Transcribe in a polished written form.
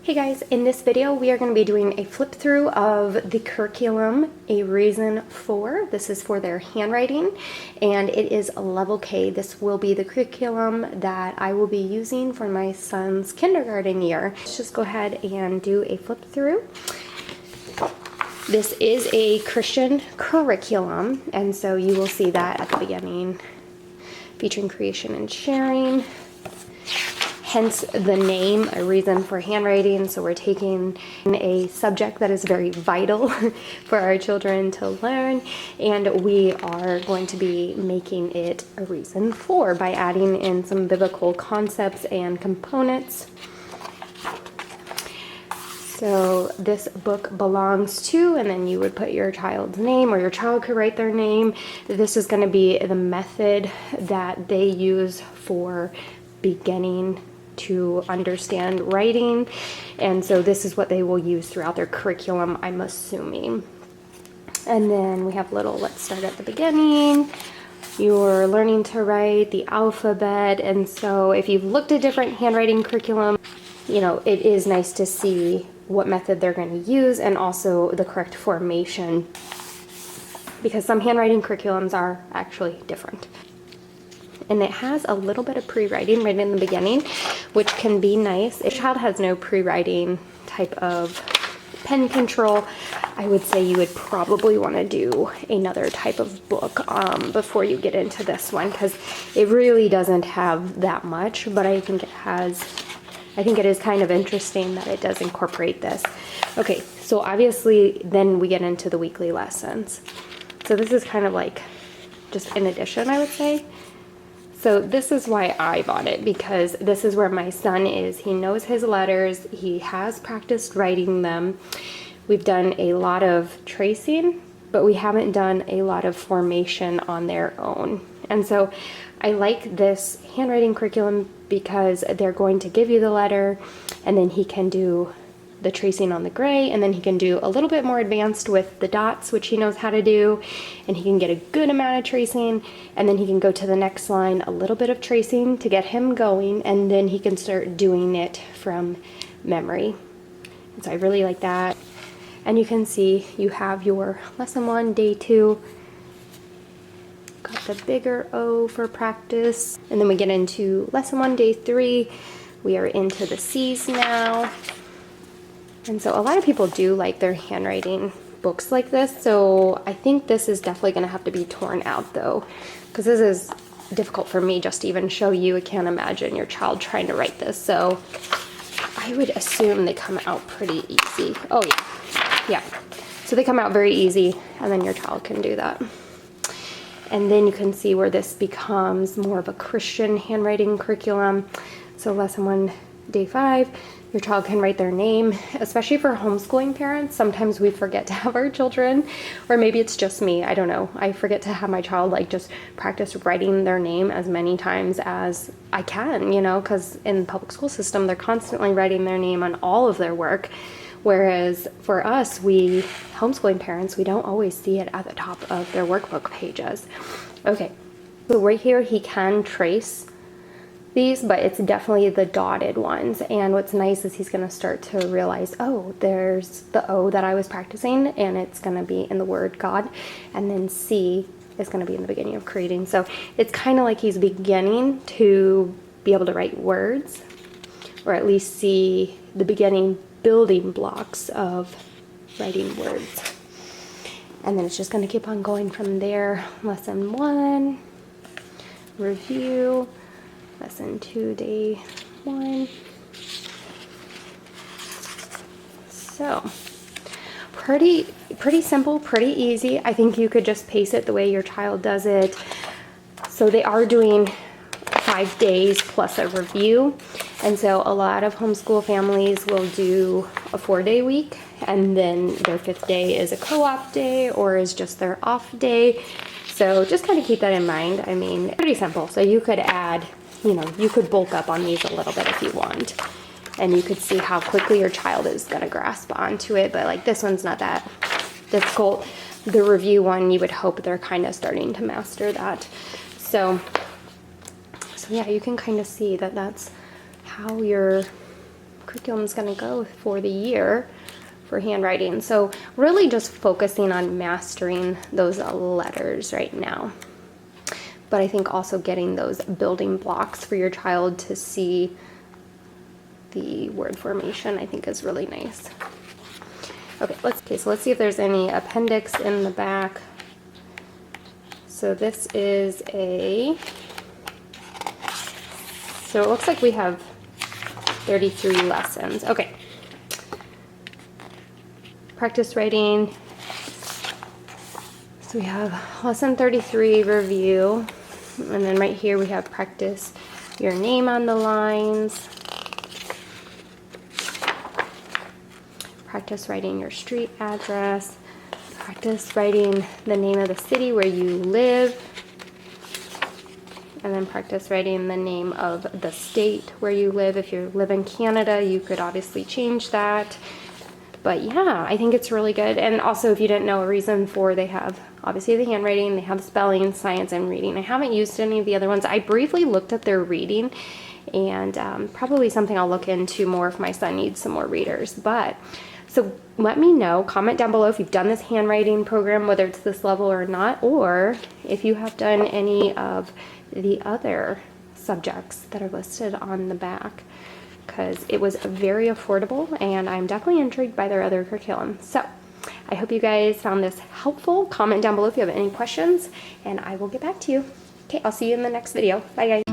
Hey guys, in this video we are going to be doing a flip through of the curriculum, A Reason For. This is for their handwriting and it is level K. This will be the curriculum that I will be using for my son's kindergarten year. Let's just go ahead and do a flip through. This is a Christian curriculum, and so you will see that at the beginning, featuring creation and sharing. Hence the name, A Reason For Handwriting. So we're taking a subject that is very vital for our children to learn, and we are going to be making it a reason for by adding in some biblical concepts and components. So this book belongs to, and then you would put your child's name, or your child could write their name. This is going to be the method that they use for beginning to understand writing, and so this is what they will use throughout their curriculum, I'm assuming. And then we have let's start at the beginning. You're learning to write the alphabet, and so if you've looked at different handwriting curriculum, you know, it is nice to see what method they're going to use and also the correct formation, because some handwriting curriculums are actually different. And it has a little bit of pre-writing right in the beginning, which can be nice. If a child has no pre-writing type of pen control, I would say you would probably want to do another type of book before you get into this one, because it really doesn't have that much, but I think it is kind of interesting that it does incorporate this. Okay, so obviously then we get into the weekly lessons. So this is kind of like just in addition, I would say. So this is why I bought it, because this is where my son is. He knows his letters. He has practiced writing them. We've done a lot of tracing, but we haven't done a lot of formation on their own. And so I like this handwriting curriculum because they're going to give you the letter, and then he can do the tracing on the gray, and then he can do a little bit more advanced with the dots, which he knows how to do, and he can get a good amount of tracing, and then he can go to the next line, a little bit of tracing to get him going, and then he can start doing it from memory. And so I really like that. And you can see you have your lesson 1, day 2, got the bigger O for practice, and then we get into lesson 1, day 3. We are into the C's now. And so a lot of people do like their handwriting books like this, so I think this is definitely going to have to be torn out though, because this is difficult for me just to even show you. I can't imagine your child trying to write this, so I would assume they come out pretty easy. Oh yeah, so they come out very easy, and then your child can do that. And then you can see where this becomes more of a Christian handwriting curriculum. So lesson 1, day 5, your child can write their name. Especially for homeschooling parents, sometimes we forget to have our children, or maybe it's just me, I don't know. I forget to have my child just practice writing their name as many times as I can, you know, because in the public school system, they're constantly writing their name on all of their work. Whereas for us, we homeschooling parents, we don't always see it at the top of their workbook pages. Okay, so right here, he can trace these, but it's definitely the dotted ones. And what's nice is he's going to start to realize, oh, there's the O that I was practicing, and it's going to be in the word God, and then C is going to be in the beginning of creating. So it's kind of like he's beginning to be able to write words, or at least see the beginning building blocks of writing words. And then it's just going to keep on going from there. Lesson 1, review. Lesson 2, day 1. So pretty simple, pretty easy. I think you could just pace it the way your child does it. So they are doing 5 days plus a review, and so a lot of homeschool families will do a 4-day week, and then their 5th day is a co-op day or is just their off day. So just kind of keep that in mind. I mean, pretty simple. So you could add, you know, you could bulk up on these a little bit if you want, and you could see how quickly your child is going to grasp onto it. But like this one's not that difficult. The review one, you would hope they're kind of starting to master that. So yeah, you can kind of see that that's how your curriculum is going to go for the year for handwriting. So really just focusing on mastering those letters right now. But I think also getting those building blocks for your child to see the word formation, I think, is really nice. Okay, so let's see if there's any appendix in the back. So this is so it looks like we have 33 lessons. Okay. Practice writing. So we have lesson 33 review. And then right here we have practice your name on the lines. Practice writing your street address. Practice writing the name of the city where you live. And then practice writing the name of the state where you live. If you live in Canada, you could obviously change that. But yeah, I think it's really good. And also, if you didn't know, a reason for, they have obviously the handwriting, they have spelling, science, and reading. I haven't used any of the other ones. I briefly looked at their reading, and probably something I'll look into more if my son needs some more readers. But so let me know, comment down below if you've done this handwriting program, whether it's this level or not, or if you have done any of the other subjects that are listed on the back, because it was very affordable and I'm definitely intrigued by their other curriculum. So I hope you guys found this helpful. Comment down below if you have any questions and I will get back to you. Okay, I'll see you in the next video. Bye guys.